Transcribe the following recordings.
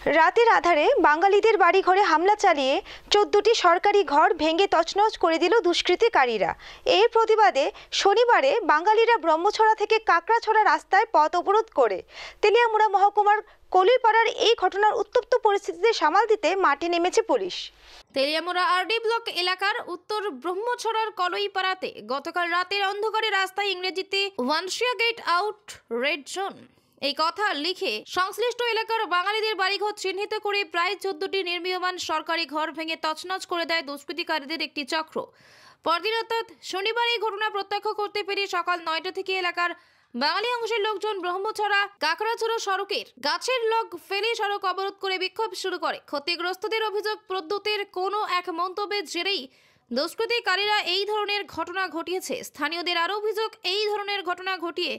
রাতের আধারে বাঙালিদের বাড়িঘরে হামলা চালিয়ে 14টি সরকারি ঘর ভেঙে তছনছ করে দিল দুষ্কৃতিকারীরা। এর প্রতিবাদে শনিবারে বাঙালিরা ব্রহ্মছড়া থেকে কাকড়াছড়া রাস্তায় পথ অবরোধ করে তেলিয়ামুড়া মহকুমার কলুইপাড়ার এই ঘটনার উত্তপ্ত পরিস্থিতিতে সামাল দিতে মাঠে নেমেছে পুলিশ। তেলিয়ামুড়া আরডি ব্লক এলাকার উত্তর ব্রহ্মছড়ার কলুইপাড়াতে গতকাল রাতের অন্ধকারে রাস্তায় ইংরেজিতে ওয়ানশিয়া গেট আউট রেড জোন এই কথা লিখে সংশ্লিষ্ট এলাকার বাঙালিদের বাড়িঘর চিহ্নিত করে প্রায় 14টি নির্মীয়মান সরকারি ঘর ভেঙে তছনছ করে দেয় দুষ্কৃতিকারীদের একটি চক্র। পরদিন অর্থাৎ শনিবার এই ঘটনা প্রত্যক্ষ করতে পেরে সকাল 9টা থেকে এলাকার বাঙালি অংশের লোকজন ব্রহ্মছড়া কাকড়াছড়া সড়কের গাছের লগ ফেলে সড়ক অবরোধ করে বিক্ষোভ শুরু করে। ক্ষতিগ্রস্তদের অভিযোগ, প্রদ্যুতের কোনো এক মন্তব্যের জেরেই দুষ্কৃতিকারীরা এই ধরনের ঘটনা ঘটিয়েছে। স্থানীয়দের আরও অভিযোগ, এই ধরনের ঘটনা ঘটিয়ে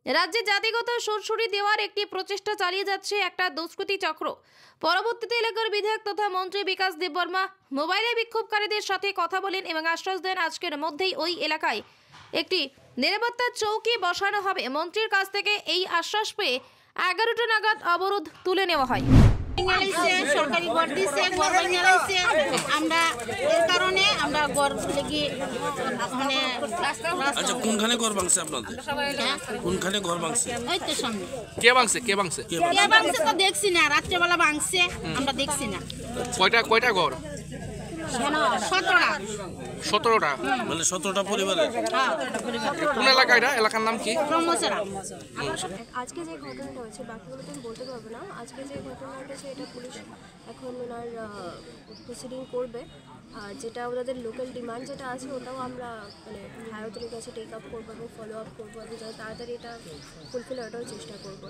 রাজ্যে জাতিগত সুরসুরি দেওয়ার একটি প্রচেষ্টা চালিয়ে যাচ্ছে একটা দুষ্কৃতী চক্র। পরবর্তীতে এলাকার বিধায়ক তথা মন্ত্রী বিকাশ দেববর্মা মোবাইলে বিক্ষোভকারীদের সাথে কথা বলেন এবং আশ্বাস দেন আজকের মধ্যেই ওই এলাকায় একটি নিরাপত্তা চৌকি বসানো হবে। মন্ত্রীর কাছ থেকে এই আশ্বাস পেয়ে 11টা নাগাদ অবরোধ তুলে নেওয়া হয়। সরকারি ঘর দিচ্ছে, আমরা এর কারণে আমরা ঘর লেগে মানে আচ্ছা, কোনখানে ঘর ভাঙছে আপনাদের? কোনখানে ঘর ভাঙছে? ওই তো সামনে। কে ভাঙছে? কে ভাঙছে? কে ভাঙছে তো দেখছি না, রাত্রেবেলা ভাঙছে, আমরা দেখছি না। কয়টা ঘর? 17টা। মানে 17টা পরিবারের? হ্যাঁ। কোন এলাকা এটা? এলাকার নাম কি? ব্রহ্মছড়া। আজকে যে ঘটনাটা হয়েছে বাকিগুলো তো আমি বলতে পারবো না। আজকে যে ঘটনাটা হয়েছে এটা পুলিশ এখন ওনার প্রসিডিং করবে। আর যেটা ওনাদের লোকাল ডিমান্ড যেটা আছে ওটাও আমরা মানে হায়ার অথরিটির কাছে টেক আপ করবো এবং ফলো আপ করবো এবং তাড়াতাড়ি এটা ফুলফিল করার চেষ্টা করবো।